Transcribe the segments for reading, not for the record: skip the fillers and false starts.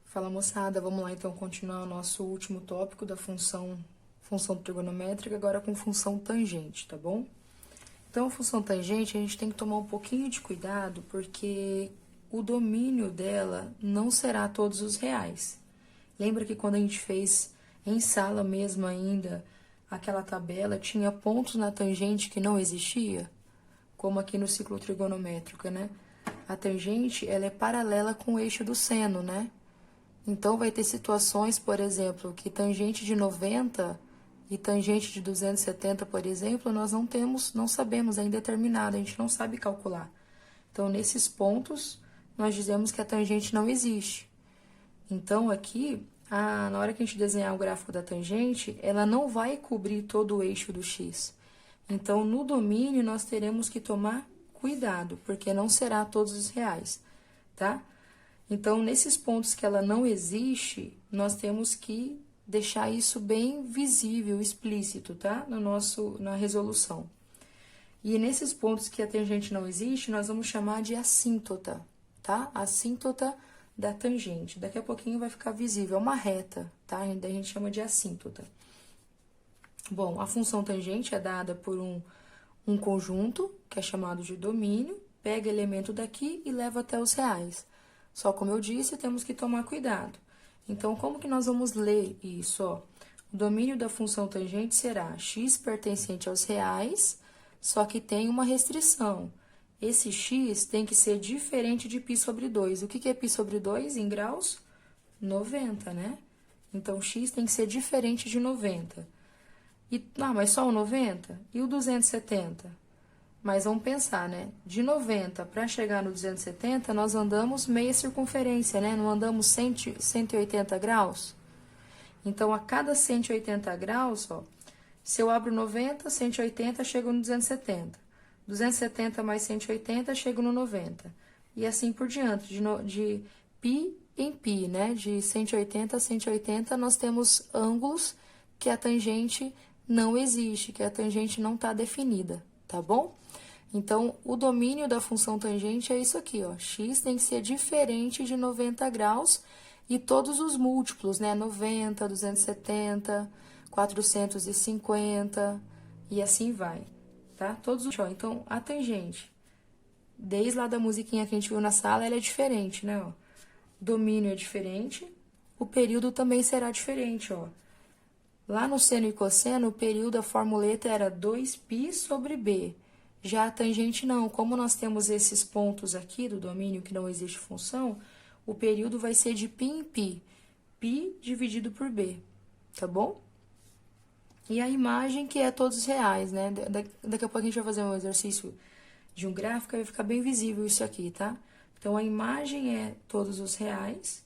Fala, moçada, vamos lá então continuar o nosso último tópico da função trigonométrica, agora com função tangente, tá bom? Então, a função tangente, a gente tem que tomar um pouquinho de cuidado, porque o domínio dela não será todos os reais. Lembra que quando a gente fez em sala mesmo ainda, aquela tabela tinha pontos na tangente que não existia? Como aqui no ciclo trigonométrico, né? A tangente, ela é paralela com o eixo do seno, né? Então, vai ter situações, por exemplo, que tangente de 90 e tangente de 270, por exemplo, nós não sabemos, é indeterminado, a gente não sabe calcular. Então, nesses pontos, nós dizemos que a tangente não existe. Então, aqui, na hora que a gente desenhar o gráfico da tangente, ela não vai cobrir todo o eixo do x. Então, no domínio, nós teremos que tomar cuidado, porque não será todos os reais, tá? Então, nesses pontos que ela não existe, nós temos que deixar isso bem visível, explícito, tá? Na resolução. E nesses pontos que a tangente não existe, nós vamos chamar de assíntota, tá? Assíntota da tangente. Daqui a pouquinho vai ficar visível, é uma reta, tá? Daí a gente chama de assíntota. Bom, a função tangente é dada por um conjunto, que é chamado de domínio, pega elemento daqui e leva até os reais. Só como eu disse, temos que tomar cuidado. Então, como que nós vamos ler isso? Ó? O domínio da função tangente será x pertencente aos reais, só que tem uma restrição. Esse x tem que ser diferente de π sobre 2. O que é π sobre 2 em graus? 90, né? Então, x tem que ser diferente de 90. Mas só o 90? E o 270? Mas vamos pensar, né? De 90 para chegar no 270, nós andamos meia circunferência, né? Não andamos 180 graus? Então, a cada 180 graus, ó, se eu abro 90, 180, chego no 270. 270 mais 180, chego no 90. E assim por diante, de π em π, né? De 180 a 180, nós temos ângulos que a tangente não existe, que a tangente não está definida, tá bom? Então, o domínio da função tangente é isso aqui, ó. X tem que ser diferente de 90 graus e todos os múltiplos, né? 90, 270, 450 e assim vai, tá? Todos os... Então, a tangente, desde lá da musiquinha que a gente viu na sala, ela é diferente, né? Ó. Domínio é diferente, o período também será diferente, ó. Lá no seno e cosseno, o período, a formuleta era 2π sobre b. Já a tangente não, como nós temos esses pontos aqui do domínio que não existe função, o período vai ser de π em π, π dividido por b, tá bom? E a imagem que é todos reais, né? Daqui a pouco a gente vai fazer um exercício de um gráfico, vai ficar bem visível isso aqui, tá? Então, a imagem é todos os reais,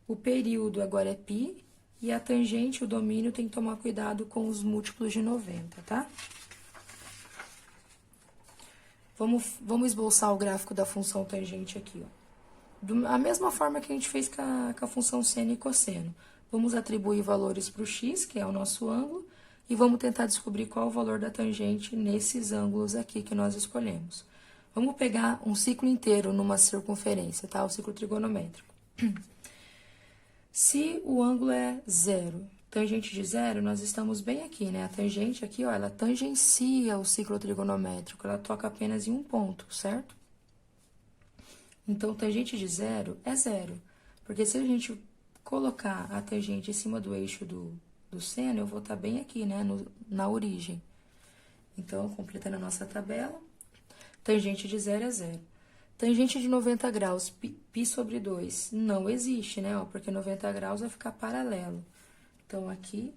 o período agora é π, e a tangente, o domínio, tem que tomar cuidado com os múltiplos de 90, tá? Vamos esboçar o gráfico da função tangente aqui, ó. A mesma forma que a gente fez com a função seno e cosseno. Vamos atribuir valores para o x, que é o nosso ângulo, e vamos tentar descobrir qual é o valor da tangente nesses ângulos aqui que nós escolhemos. Vamos pegar um ciclo inteiro numa circunferência, tá? O ciclo trigonométrico. Se o ângulo é 0, tangente de 0, nós estamos bem aqui, né? A tangente aqui, ó, ela tangencia o ciclo trigonométrico, ela toca apenas em um ponto, certo? Então, tangente de 0 é 0, porque se a gente colocar a tangente em cima do eixo do seno, eu vou estar bem aqui, né? Na origem. Então, completando a nossa tabela, tangente de 0 é 0. Tangente de 90 graus, π sobre 2, não existe, né? Ó, porque 90 graus vai ficar paralelo. Então, aqui,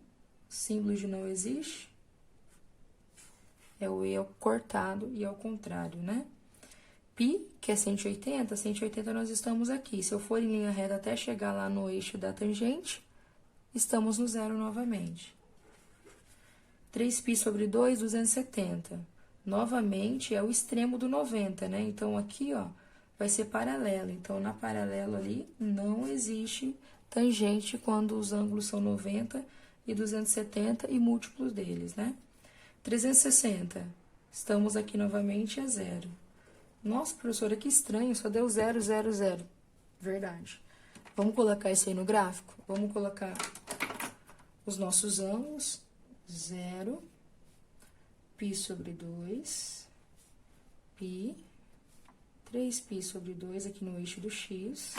símbolo de não existe, é o E cortado e ao contrário, né? π, que é 180, 180 nós estamos aqui. Se eu for em linha reta até chegar lá no eixo da tangente, estamos no zero novamente. 3π sobre 2, 270. Novamente, é o extremo do 90, né? Então, aqui, ó, vai ser paralelo. Então, na paralela ali, não existe tangente quando os ângulos são 90 e 270 e múltiplos deles, né? 360. Estamos aqui novamente a 0. Nossa, professora, que estranho, só deu 0, 0, 0. Verdade. Vamos colocar isso aí no gráfico? Vamos colocar os nossos ângulos. 0, π sobre 2, π, 3π sobre 2 aqui no eixo do x.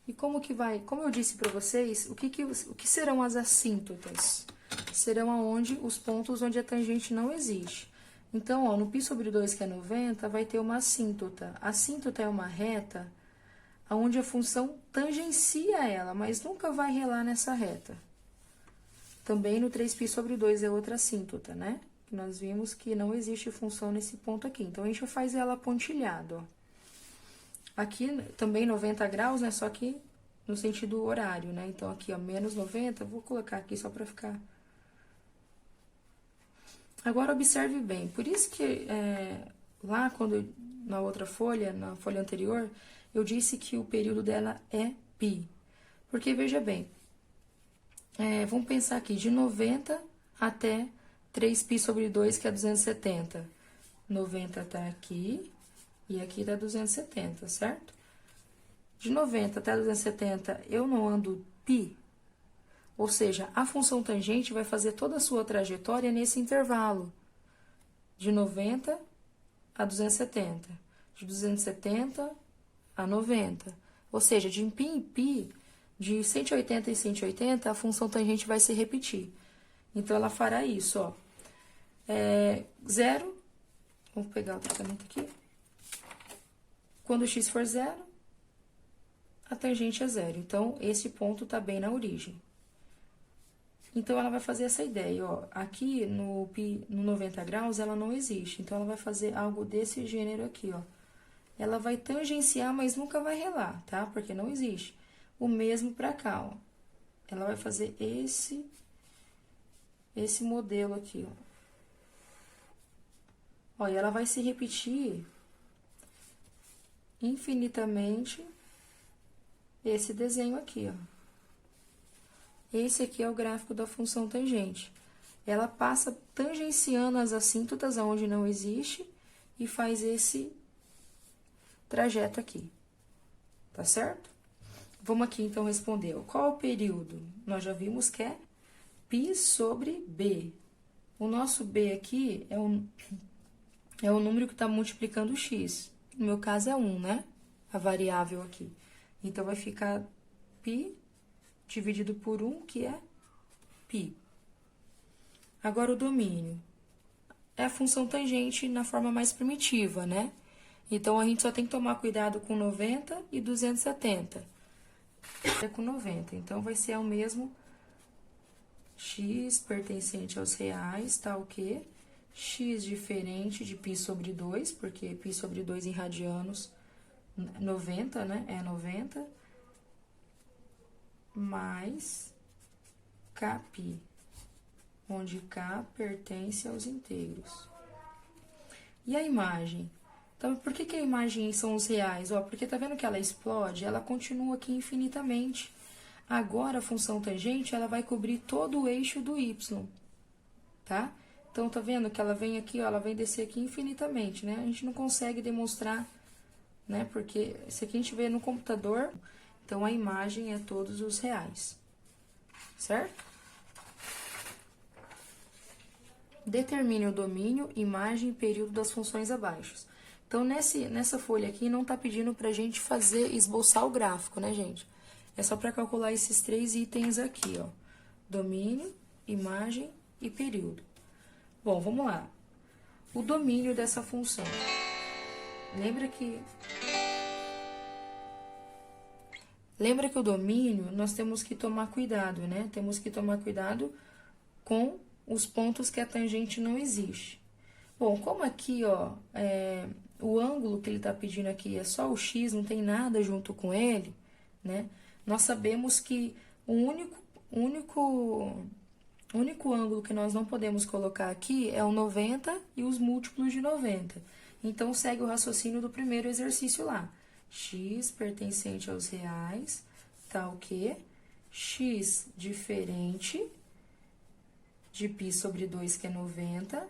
E como que vai? Como eu disse para vocês, o que serão as assíntotas? Serão aonde os pontos onde a tangente não existe. Então, ó, no π sobre 2, que é 90, vai ter uma assíntota. A assíntota é uma reta onde a função tangencia ela, mas nunca vai relar nessa reta. Também no 3π sobre 2 é outra assíntota, né? Nós vimos que não existe função nesse ponto aqui. Então, a gente faz ela pontilhada, ó. Aqui também 90 graus, né? Só que no sentido horário, né? Então, aqui, ó, menos 90, vou colocar aqui só pra ficar... Agora, observe bem. Por isso que lá, na outra folha, na folha anterior, eu disse que o período dela é π. Porque, veja bem, vamos pensar aqui, de 90 até 3π sobre 2, que é 270. 90 tá aqui... E aqui dá 270, certo? De 90 até 270, eu não ando π. Ou seja, a função tangente vai fazer toda a sua trajetória nesse intervalo. De 90 a 270. De 270 a 90. Ou seja, de π em π, de 180 em 180, a função tangente vai se repetir. Então, ela fará isso, ó. 0. Vamos pegar outra caneta aqui. Quando x for 0, a tangente é 0. Então, esse ponto está bem na origem. Então, ela vai fazer essa ideia, ó. Aqui, no 90 graus, ela não existe. Então, ela vai fazer algo desse gênero aqui, ó. Ela vai tangenciar, mas nunca vai relar, tá? Porque não existe. O mesmo pra cá, ó. Ela vai fazer esse modelo aqui, ó. Ó, e ela vai se repetir... infinitamente esse desenho aqui, ó. Esse aqui é o gráfico da função tangente. Ela passa tangenciando as assíntotas aonde não existe e faz esse trajeto aqui. Tá certo? Vamos aqui, então, responder. Qual é o período? Nós já vimos que é π sobre b. O nosso b aqui é o número que está multiplicando o x. No meu caso é 1, né? A variável aqui. Então, vai ficar π dividido por 1, que é π. Agora, o domínio. É a função tangente na forma mais primitiva, né? Então, a gente só tem que tomar cuidado com 90 e 270. É com 90. Então, vai ser o mesmo x pertencente aos reais, tá o quê? X diferente de π sobre 2, porque π sobre 2 em radianos, 90, né? É 90, mais kπ, onde k pertence aos inteiros. E a imagem? Então, por que a imagem são os reais? Ó, porque tá vendo que ela explode? Ela continua aqui infinitamente. Agora, a função tangente, ela vai cobrir todo o eixo do y, tá? Então, tá vendo que ela vem aqui, ó, ela vem descer aqui infinitamente, né? A gente não consegue demonstrar, né? Porque isso aqui a gente vê no computador, então a imagem é todos os reais, certo? Determine o domínio, imagem e período das funções abaixo. Então, nessa folha aqui, não tá pedindo pra gente esboçar o gráfico, né, gente? É só pra calcular esses 3 itens aqui, ó. Domínio, imagem e período. Bom, vamos lá. O domínio dessa função. Lembra que o domínio, nós temos que tomar cuidado, né? Temos que tomar cuidado com os pontos que a tangente não existe. Bom, como aqui, ó, o ângulo que ele tá pedindo aqui é só o x, não tem nada junto com ele, né? Nós sabemos que o único ângulo que nós não podemos colocar aqui é o 90 e os múltiplos de 90. Então, segue o raciocínio do primeiro exercício lá. X pertencente aos reais, tá o quê? X diferente de π sobre 2, que é 90,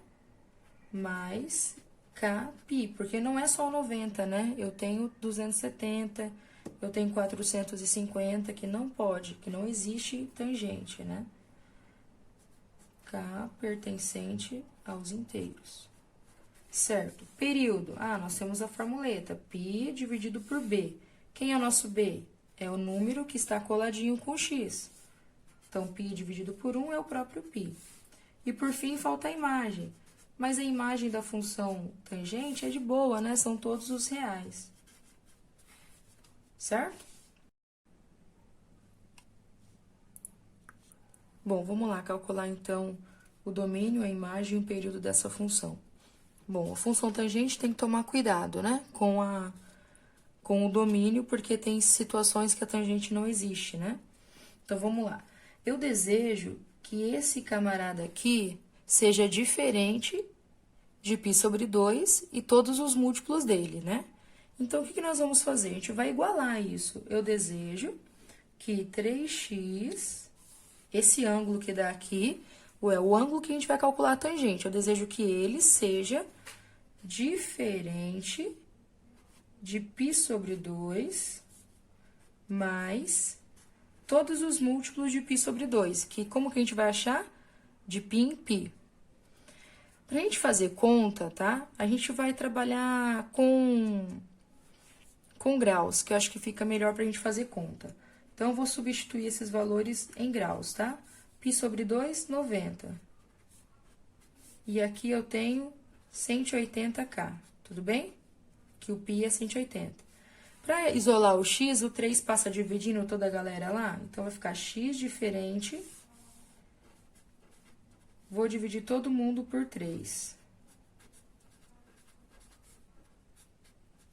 mais kπ, porque não é só 90, né? Eu tenho 270, eu tenho 450, que não pode, que não existe tangente, né? K pertencente aos inteiros. Certo. Período. Ah, nós temos a formuleta. π dividido por b. Quem é o nosso b? É o número que está coladinho com x. Então, π dividido por 1 é o próprio π. E, por fim, falta a imagem. Mas a imagem da função tangente é de boa, né? São todos os reais. Certo? Bom, vamos lá calcular, então, o domínio, a imagem e o período dessa função. Bom, a função tangente tem que tomar cuidado, né? Com o domínio, porque tem situações que a tangente não existe, né? Então, vamos lá. Eu desejo que esse camarada aqui seja diferente de π sobre 2 e todos os múltiplos dele, né? Então, o que nós vamos fazer? A gente vai igualar isso. Eu desejo que 3x, esse ângulo que dá aqui, é o ângulo que a gente vai calcular a tangente. Eu desejo que ele seja diferente de π sobre 2 mais todos os múltiplos de π sobre 2, que como que a gente vai achar? De π em π. Para a gente fazer conta, tá? A gente vai trabalhar com graus, que eu acho que fica melhor para a gente fazer conta. Então, eu vou substituir esses valores em graus, tá? π sobre 2, 90. E aqui eu tenho 180k, tudo bem? Que o π é 180. Para isolar o x, o 3 passa dividindo toda a galera lá. Então, vai ficar x diferente. Vou dividir todo mundo por 3.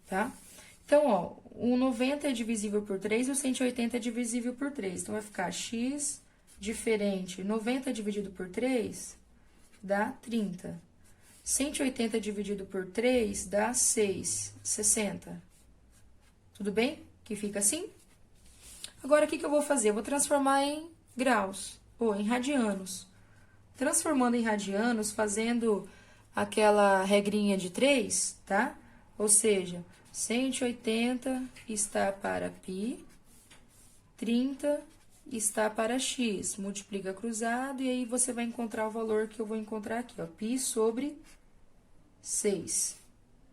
Tá? Então, ó, o 90 é divisível por 3 e o 180 é divisível por 3. Então, vai ficar x diferente. 90 dividido por 3 dá 30. 180 dividido por 3 dá 6, 60. Tudo bem? Que fica assim? Agora, o que eu vou fazer? Eu vou transformar em graus, ou em radianos. Transformando em radianos, fazendo aquela regrinha de 3, tá? Ou seja, 180 está para π, 30 está para x. Multiplica cruzado e aí você vai encontrar o valor que eu vou encontrar aqui, ó. π sobre 6,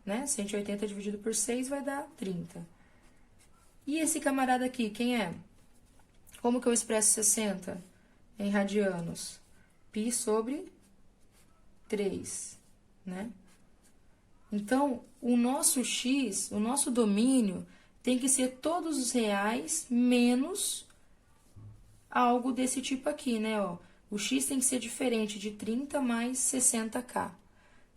né? 180 dividido por 6 vai dar 30. E esse camarada aqui, quem é? Como que eu expresso 60 em radianos? π sobre 3, né? Então, o nosso x, o nosso domínio, tem que ser todos os reais menos algo desse tipo aqui, né? Ó, o x tem que ser diferente de 30 mais 60k.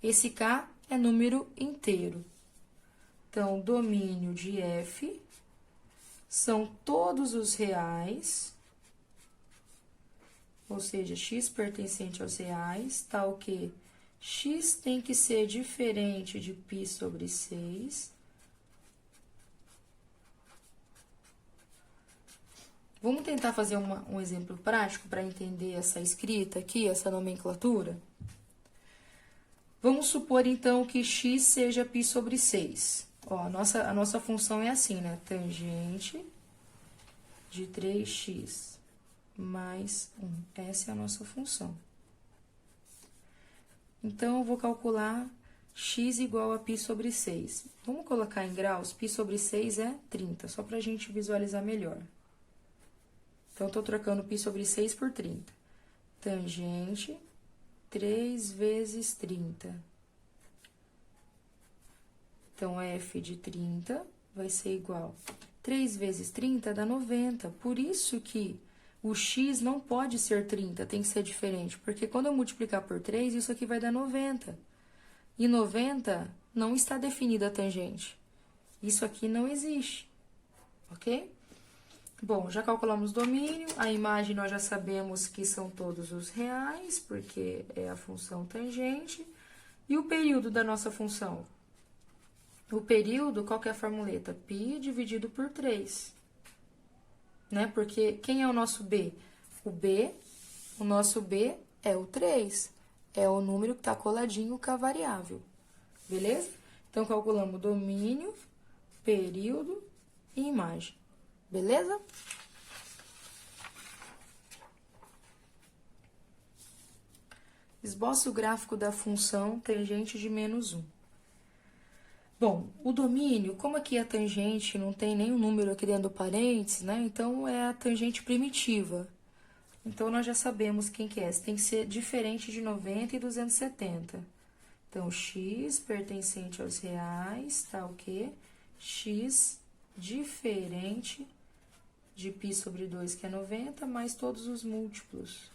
Esse k é número inteiro. Então, domínio de f são todos os reais, ou seja, x pertencente aos reais, tal que x tem que ser diferente de π sobre 6. Vamos tentar fazer um exemplo prático para entender essa escrita aqui, essa nomenclatura? Vamos supor, então, que x seja π sobre 6. Ó, a nossa função é assim, né? Tangente de 3x mais 1. Essa é a nossa função. Então, eu vou calcular x igual a π sobre 6. Vamos colocar em graus? π sobre 6 é 30, só para a gente visualizar melhor. Então, eu estou trocando π sobre 6 por 30. Tangente 3 vezes 30. Então, f de 30 vai ser igual. 3 vezes 30 dá 90. Por isso que o x não pode ser 30, tem que ser diferente. Porque quando eu multiplicar por 3, isso aqui vai dar 90. E 90 não está definida a tangente. Isso aqui não existe. Ok? Bom, já calculamos o domínio. A imagem nós já sabemos que são todos os reais, porque é a função tangente. E o período da nossa função? O período, qual que é a formuleta? π dividido por 3. Né? Porque quem é o nosso b? O nosso b É o 3. É o número que está coladinho com a variável. Beleza? Então, calculamos domínio, período e imagem. Beleza? Esboce o gráfico da função tangente de menos 1. Bom, o domínio, como aqui a tangente não tem nenhum número aqui dentro do parênteses, né? Então, é a tangente primitiva. Então, nós já sabemos quem que é. Tem que ser diferente de 90 e 270. Então, x pertencente aos reais, tá o quê? X diferente de π sobre 2, que é 90, mais todos os múltiplos,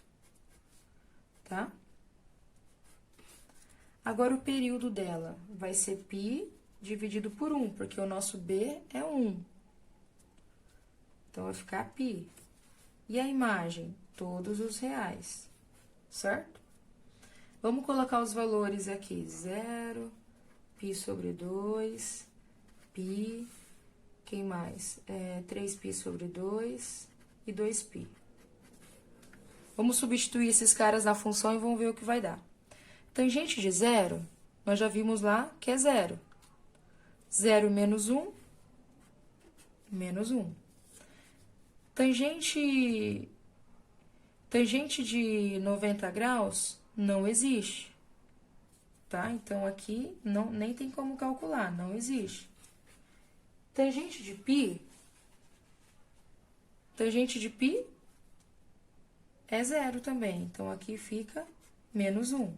tá? Agora, o período dela vai ser π dividido por 1, porque o nosso b é 1. Então, vai ficar π. E a imagem? Todos os reais, certo? Vamos colocar os valores aqui. 0, π sobre 2, π, quem mais? 3π sobre 2 e 2π. Vamos substituir esses caras na função e vamos ver o que vai dar. Tangente de 0, nós já vimos lá que é 0. 0 menos 1, menos 1. Tangente de 90 graus não existe, tá? Então, aqui nem tem como calcular, não existe. Tangente de π é 0 também, então aqui fica menos 1.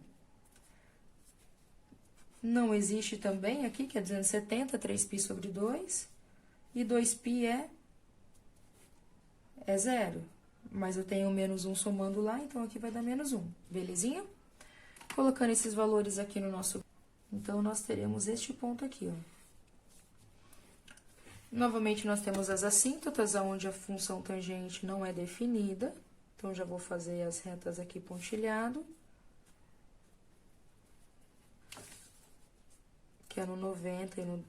Não existe também aqui, que é 270, 3π sobre 2, e 2π é 0. Mas eu tenho menos 1 somando lá, então aqui vai dar menos 1, belezinha? Colocando esses valores aqui no nosso... Então, nós teremos este ponto aqui, ó. Novamente, nós temos as assíntotas, onde a função tangente não é definida. Então, já vou fazer as retas aqui pontilhado. Que é no 90 e no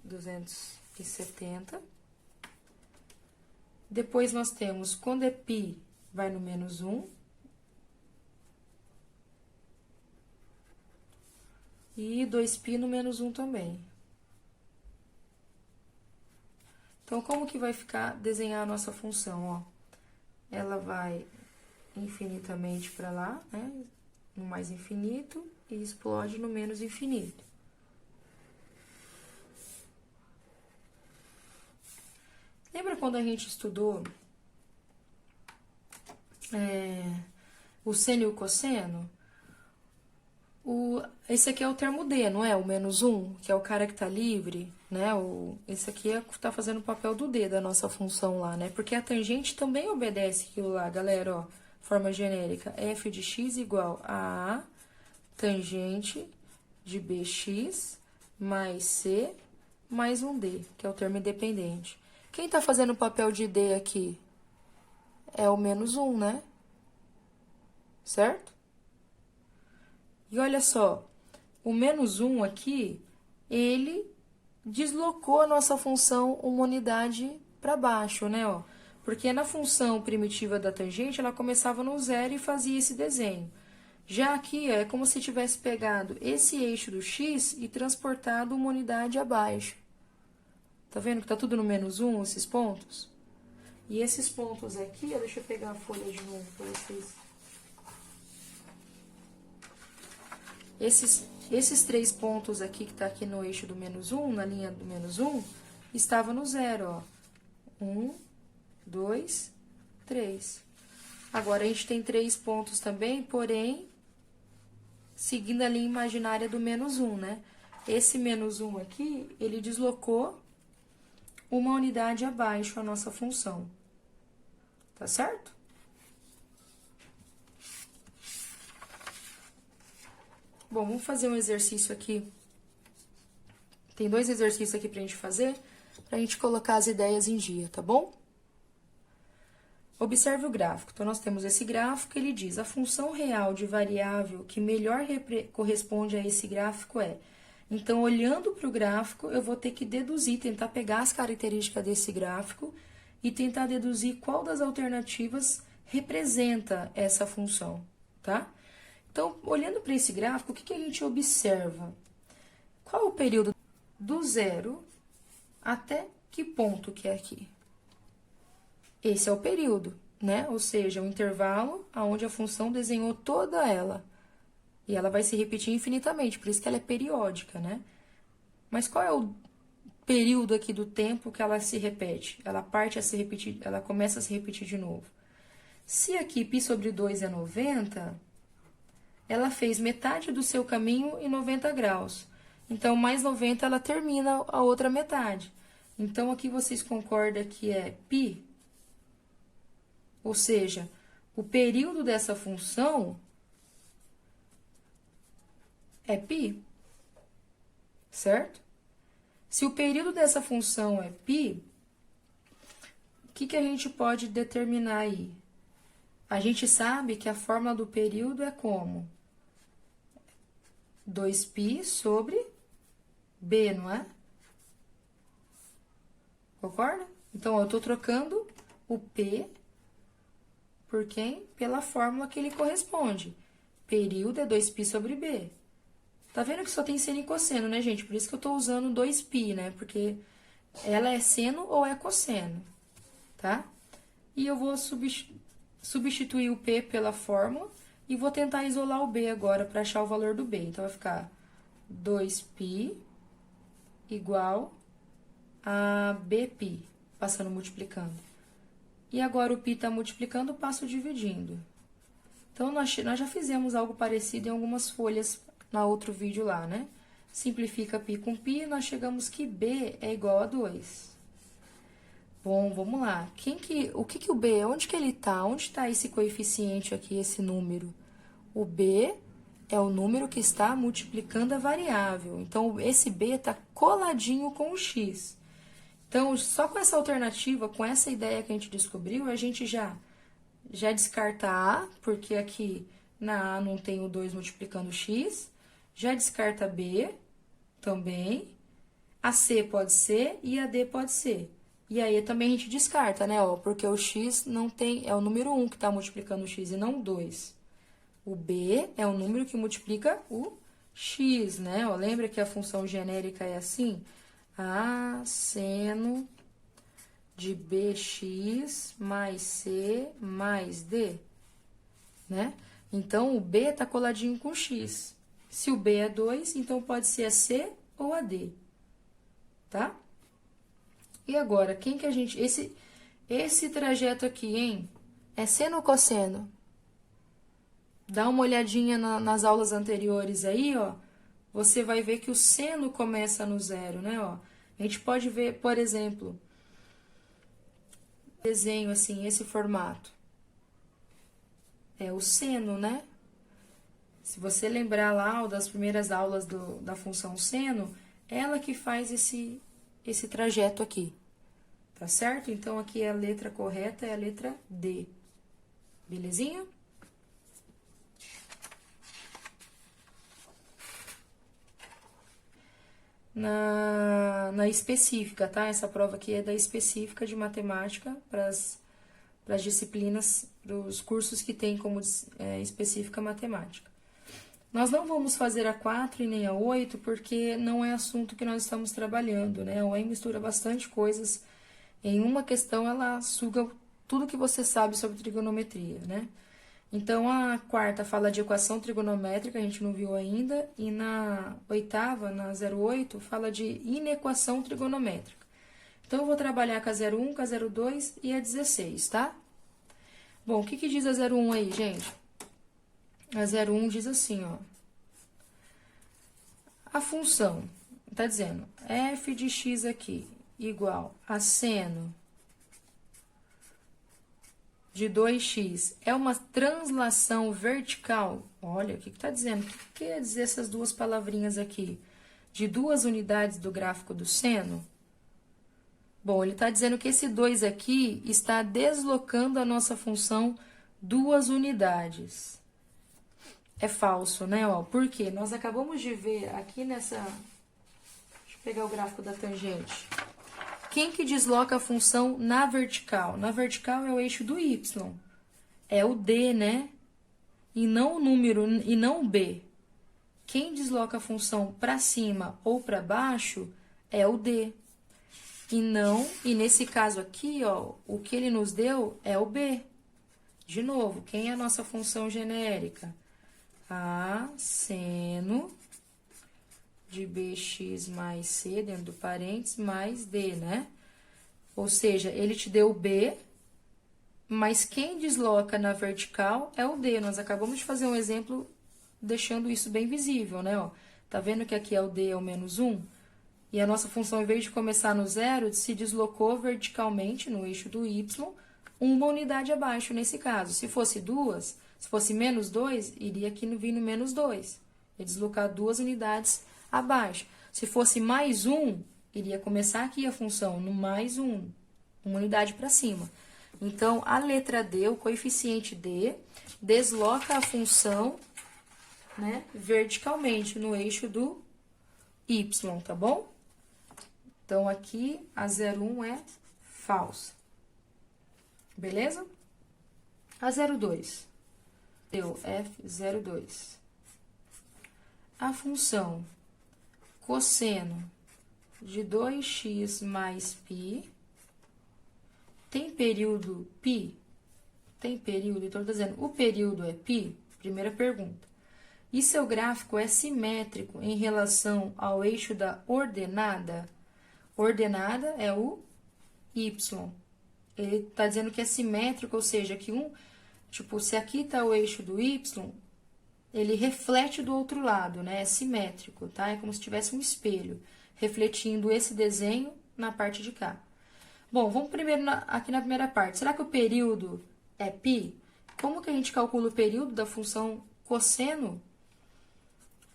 270. Depois, nós temos, quando é π, vai no menos 1. E 2π no menos 1 também. Então, como que vai ficar desenhar a nossa função, ó? Ela vai infinitamente para lá, né? No mais infinito, e explode no menos infinito. Lembra quando a gente estudou o seno e o cosseno? Esse aqui é o termo D, não é? O menos 1, que é o cara que tá livre, né? Esse aqui tá fazendo o papel do D da nossa função lá, né? Porque a tangente também obedece aquilo lá, galera, ó. Forma genérica, f de x igual a tangente de bx mais c mais um D, que é o termo independente. Quem tá fazendo o papel de D aqui? É o menos 1, né? Certo? E olha só, o menos 1 aqui, ele deslocou a nossa função uma unidade para baixo, né? Ó? Porque na função primitiva da tangente, ela começava no 0 e fazia esse desenho. Já aqui, ó, é como se tivesse pegado esse eixo do x e transportado uma unidade abaixo. Tá vendo que tá tudo no menos 1, esses pontos? E esses pontos aqui, ó, deixa eu pegar a folha de novo para vocês. Esses 3 pontos aqui, que tá aqui no eixo do menos 1, na linha do menos 1, estava no 0, ó. 1, 2, 3. Agora, a gente tem 3 pontos também, porém, seguindo a linha imaginária do menos 1, né? Esse menos 1 aqui, ele deslocou uma unidade abaixo a nossa função. Tá certo? Bom, vamos fazer um exercício aqui. Tem 2 exercícios aqui pra gente fazer, pra gente colocar as ideias em dia, tá bom? Observe o gráfico. Então, nós temos esse gráfico, ele diz, a função real de variável que melhor corresponde a esse gráfico é... Então, olhando para o gráfico, eu vou ter que deduzir, tentar pegar as características desse gráfico e tentar deduzir qual das alternativas representa essa função, tá? Então, olhando para esse gráfico, o que a gente observa? Qual é o período do zero até que ponto que é aqui? Esse é o período, né? Ou seja, o intervalo onde a função desenhou toda ela. E ela vai se repetir infinitamente, por isso que ela é periódica, né? Mas qual é o período aqui do tempo que ela se repete? Ela parte a se repetir, ela começa a se repetir de novo. Se aqui π sobre 2 é 90, ela fez metade do seu caminho em 90 graus. Então, mais 90, ela termina a outra metade. Então, aqui vocês concordam que é π? Ou seja, o período dessa função é π, certo? Se o período dessa função é π, o que a gente pode determinar aí? A gente sabe que a fórmula do período é como? 2π sobre b, não é? Concorda? Então, eu estou trocando o p por quem? Pela fórmula que ele corresponde. Período é 2π sobre b. Tá vendo que só tem seno e cosseno, né, gente? Por isso que eu tô usando 2π, né? Porque ela é seno ou é cosseno, tá? E eu vou substituir o p pela fórmula e vou tentar isolar o b agora para achar o valor do b. Então, vai ficar 2π igual a bπ, passando multiplicando. E agora o π está multiplicando, passo dividindo. Então, nós já fizemos algo parecido em algumas folhas no outro vídeo lá, né? Simplifica π com π, nós chegamos que b é igual a 2. Bom, vamos lá. O que o b, onde que ele tá? Onde está esse coeficiente aqui, esse número? O b é o número que está multiplicando a variável. Então, esse b está coladinho com o x. Então, só com essa alternativa, com essa ideia que a gente descobriu, a gente já descarta a, porque aqui na a não tem o 2 multiplicando x. Já descarta b também. A c pode ser e a d pode ser. E aí também a gente descarta, né? Ó, porque o x não tem, é o número 1 que está multiplicando o x e não o 2. O b é o número que multiplica o x, né? Ó, lembra que a função genérica é assim? A seno de bx mais c mais d, né? Então, o b está coladinho com x. Se o b é 2, então pode ser a c ou a d, tá? E agora, quem que a gente... Esse trajeto aqui, hein? É seno ou cosseno? Dá uma olhadinha nas aulas anteriores aí, ó. Você vai ver que o seno começa no zero, né, ó. A gente pode ver, por exemplo, desenho assim, esse formato. É o seno, né? Se você lembrar lá das primeiras aulas da função seno, ela que faz esse trajeto aqui, tá certo? Então, aqui a letra correta é a letra D, belezinha? Na específica, tá? Essa prova aqui é da específica de matemática para as disciplinas, para os cursos que tem como específica matemática. Nós não vamos fazer a 4 e nem a 8 porque não é assunto que nós estamos trabalhando, né? A UEM mistura bastante coisas. Em uma questão, ela suga tudo que você sabe sobre trigonometria, né? Então, a quarta fala de equação trigonométrica, a gente não viu ainda, e na oitava, na 08, fala de inequação trigonométrica. Então, eu vou trabalhar com a 01, com a 02 e a 16, tá? Bom, o que diz a 01 aí, gente? A 01 diz assim, ó. A função, tá dizendo, f de x aqui igual a seno de 2x é uma translação vertical. Olha, o que está dizendo? O que quer dizer essas duas palavrinhas aqui? De duas unidades do gráfico do seno? Bom, ele está dizendo que esse 2 aqui está deslocando a nossa função duas unidades. É falso, né? Ó, por quê? Nós acabamos de ver aqui nessa... Deixa eu pegar o gráfico da tangente. Quem que desloca a função na vertical? Na vertical é o eixo do y. É o D, né? e não o número e não o b. Quem desloca a função para cima ou para baixo é o d. E nesse caso aqui, ó, o que ele nos deu é o b. De novo, quem é a nossa função genérica? A seno de bx mais c, dentro do parênteses, mais d, né? Ou seja, ele te deu o b, mas quem desloca na vertical é o d. Nós acabamos de fazer um exemplo deixando isso bem visível, né? Ó, tá vendo que aqui é o d é o menos 1? E a nossa função, em vez de começar no zero, se deslocou verticalmente no eixo do y, uma unidade abaixo nesse caso. Se fosse duas, se fosse menos 2, iria aqui vir no menos 2. Ia deslocar 2 unidades abaixo. Se fosse mais 1, iria começar aqui a função no mais 1, uma unidade para cima. Então, a letra D, o coeficiente D, desloca a função, né, verticalmente no eixo do y, tá bom? Então, aqui, a 01 é falsa. Beleza? A 02. Deu F02. A função cosseno de 2x mais π tem período π? Tem período? Então, estou dizendo, o período é π? Primeira pergunta. E seu gráfico é simétrico em relação ao eixo da ordenada? Ordenada é o y. Ele está dizendo que é simétrico, ou seja, que tipo, se aqui está o eixo do y, ele reflete do outro lado, né? É simétrico, tá? É como se tivesse um espelho, refletindo esse desenho na parte de cá. Bom, vamos primeiro aqui na primeira parte. Será que o período é π? Como que a gente calcula o período da função cosseno?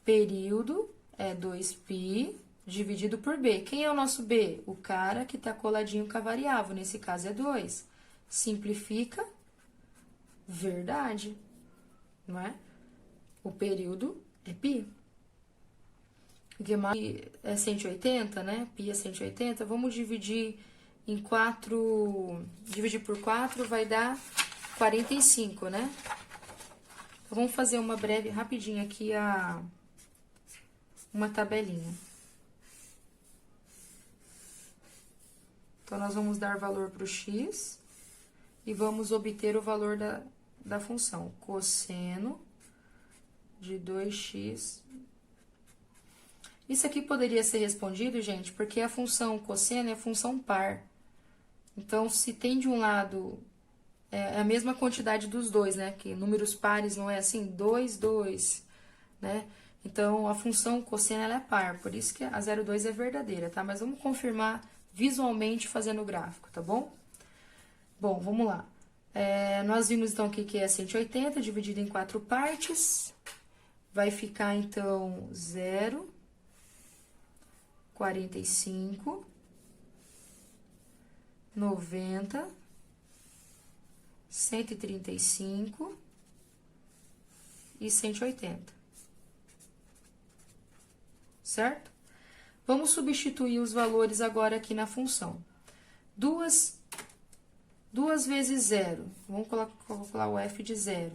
Período é 2π dividido por b. Quem é o nosso b? O cara que está coladinho com a variável, nesse caso é 2. Simplifica, verdade, não é? O período é π. Π é 180, né? Π é 180. Vamos dividir em 4, dividir por 4 vai dar 45, né? Então, vamos fazer uma breve, rapidinho aqui, uma tabelinha. Então, nós vamos dar valor para o x e vamos obter o valor da função. Cosseno de 2x. Isso aqui poderia ser respondido, gente, porque a função cosseno é função par. Então, se tem de um lado, é a mesma quantidade dos dois, né? Que números pares não é assim, 2, 2, né? Então, a função cosseno ela é par, por isso que a 02 é verdadeira, tá? Mas vamos confirmar visualmente fazendo o gráfico, tá bom? Bom, vamos lá. Nós vimos, então, aqui que é 180 dividido em 4 partes. Vai ficar, então, 0, 45, 90, 135 e 180. Certo? Vamos substituir os valores agora aqui na função. 2 vezes 0. Vamos colocar o f de 0.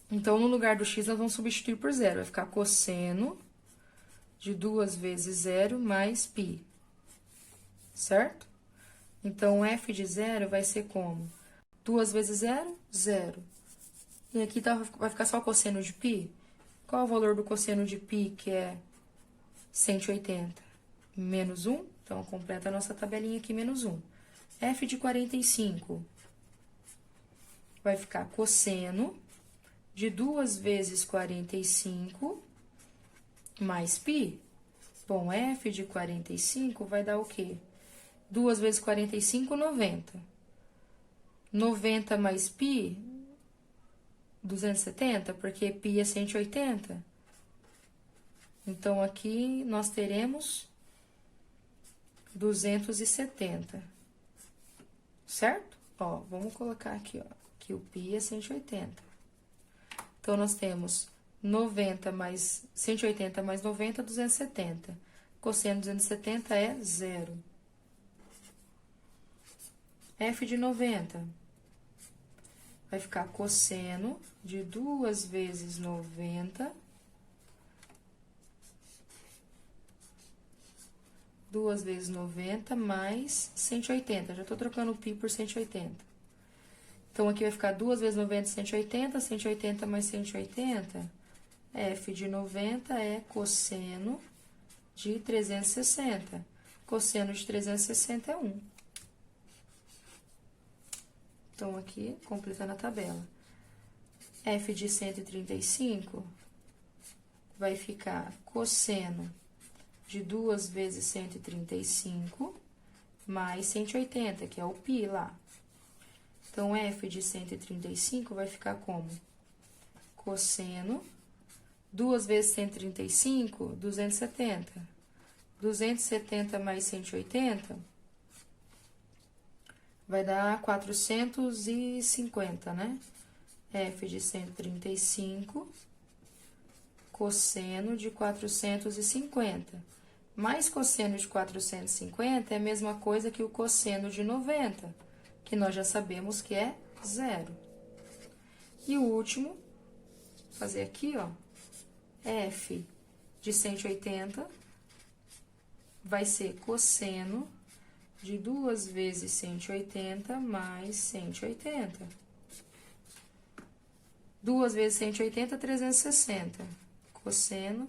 Então, no lugar do x, nós vamos substituir por 0. Vai ficar cosseno de 2 vezes 0 mais π. Certo? Então, f de 0 vai ser como? 2 vezes 0, 0. E aqui vai ficar só o cosseno de π? Qual é o valor do cosseno de π, que é 180? Menos 1. Então, completa a nossa tabelinha aqui, menos 1. F de 45 vai ficar cosseno de 2 vezes 45 mais π. Bom, F de 45 vai dar o quê? 2 vezes 45, 90. 90 mais π, 270, porque π é 180. Então, aqui nós teremos 270. Certo? Ó, vamos colocar aqui, ó, que o π é 180. Então, nós temos 90 mais 180 mais 90, 270. Cosseno de 270 é 0. F de 90 vai ficar cosseno de 2 vezes 90. 2 vezes 90 mais 180. Já tô trocando o pi por 180. Então, aqui vai ficar 2 vezes 90, 180. 180 mais 180. F de 90 é cosseno de 360. Cosseno de 360 é 1. Então, aqui, completando a tabela. F de 135 vai ficar cosseno de 2 vezes 135 mais 180, que é o π lá. Então, F de 135 vai ficar como? Cosseno, 2 vezes 135, 270. 270 mais 180 vai dar 450, né? F de 135, cosseno de 450. Mais cosseno de 450 é a mesma coisa que o cosseno de 90, que nós já sabemos que é 0. E o último, fazer aqui, ó, F de 180 vai ser cosseno de 2 vezes 180 mais 180. 2 vezes 180, 360. Cosseno,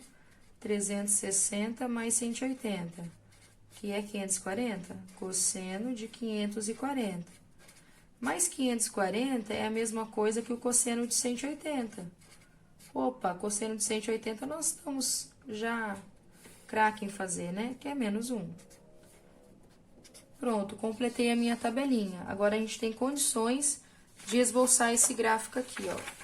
360 mais 180, que é 540. Cosseno de 540. Mais 540 é a mesma coisa que o cosseno de 180. Opa, cosseno de 180 nós estamos já craque em fazer, né? Que é menos 1. Pronto, completei a minha tabelinha. Agora, a gente tem condições de esboçar esse gráfico aqui, ó.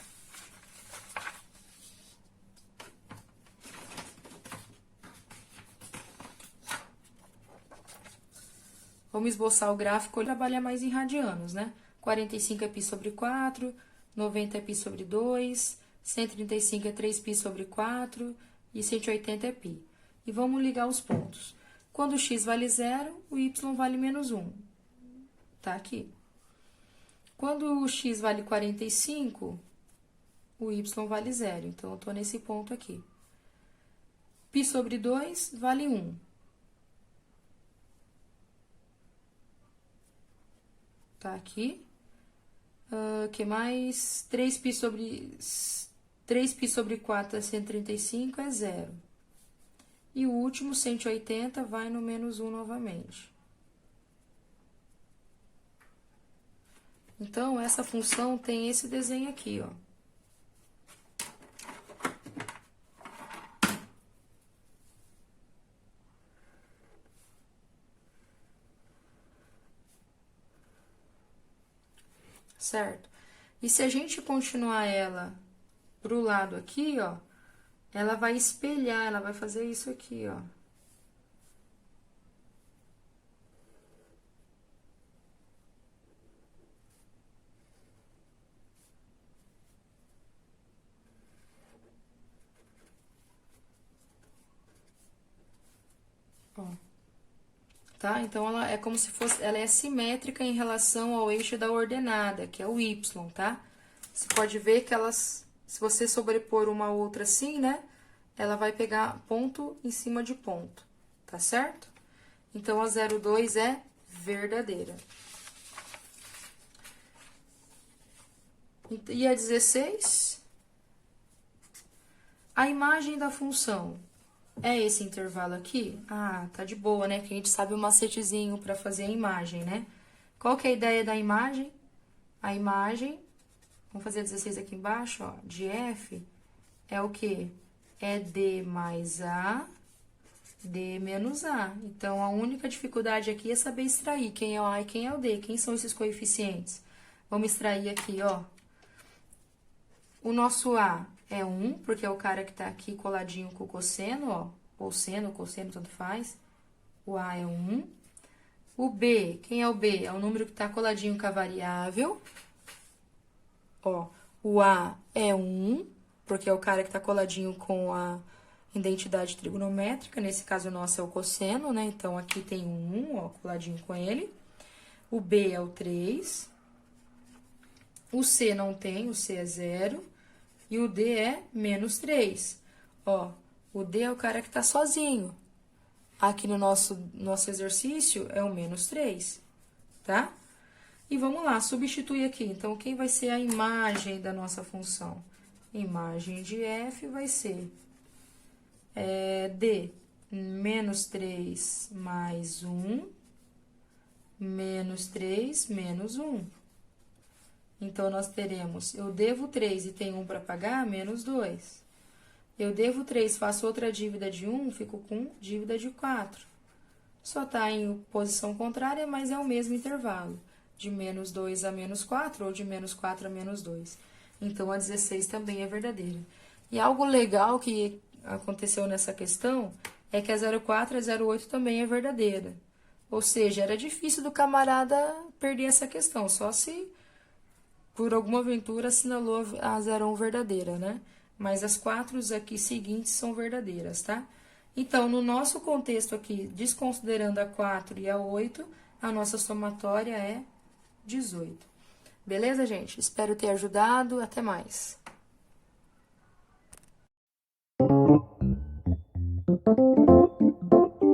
Vamos esboçar o gráfico, trabalhar mais em radianos, né? 45 é π sobre 4, 90 é π sobre 2, 135 é 3π sobre 4 e 180 é π. E vamos ligar os pontos. Quando o x vale 0, o y vale menos 1. Tá aqui. Quando o x vale 45, o y vale 0. Então, eu tô nesse ponto aqui. π sobre 2 vale 1. Tá aqui. Que mais? 3π sobre 4 é 135, é 0. E o último, 180, vai no menos 1 novamente. Então, essa função tem esse desenho aqui, ó. Certo? E se a gente continuar ela pro lado aqui, ó, ela vai espelhar, ela vai fazer isso aqui, ó. Ó. Tá? Então, ela é como se fosse, ela é simétrica em relação ao eixo da ordenada, que é o y, tá? Você pode ver que elas, se você sobrepor uma outra assim, né? Ela vai pegar ponto em cima de ponto, tá certo? Então, a 0,2 é verdadeira. E a 16? A imagem da função é esse intervalo aqui? Ah, tá de boa, né? Que a gente sabe o macetezinho para fazer a imagem, né? Qual que é a ideia da imagem? A imagem, vamos fazer 16 aqui embaixo, ó, de F, é o quê? É D mais A, D menos A. Então, a única dificuldade aqui é saber extrair quem é o A e quem é o D. Quem são esses coeficientes? Vamos extrair aqui, ó. O nosso A é 1, porque é o cara que tá aqui coladinho com o cosseno, ó. Ou seno, cosseno, tanto faz. O A é 1. O B, quem é o B? É o número que tá coladinho com a variável. Ó, o A é 1, porque é o cara que tá coladinho com a identidade trigonométrica. Nesse caso, o nosso é o cosseno, né? Então, aqui tem um 1, ó, coladinho com ele. O B é o 3. O C não tem, o C é 0. E o D é menos 3. Ó, o D é o cara que tá sozinho. Aqui no nosso exercício é o menos 3, tá? E vamos lá, substituir aqui. Então, quem vai ser a imagem da nossa função? Imagem de f vai ser D, menos 3 mais 1, menos 3, menos 1. Então, nós teremos, eu devo 3 e tenho 1 para pagar, menos 2. Eu devo 3, faço outra dívida de 1, fico com dívida de 4. Só está em posição contrária, mas é o mesmo intervalo, de menos 2 a menos 4 ou de menos 4 a menos 2. Então, a 16 também é verdadeira. E algo legal que aconteceu nessa questão é que a 04 e a 08 também é verdadeira. Ou seja, era difícil do camarada perder essa questão, só se por alguma aventura assinalou a 01 verdadeira, né? Mas as 4 aqui seguintes são verdadeiras, tá? Então, no nosso contexto aqui, desconsiderando a 4 e a 8, a nossa somatória é 18. Beleza, gente? Espero ter ajudado. Até mais.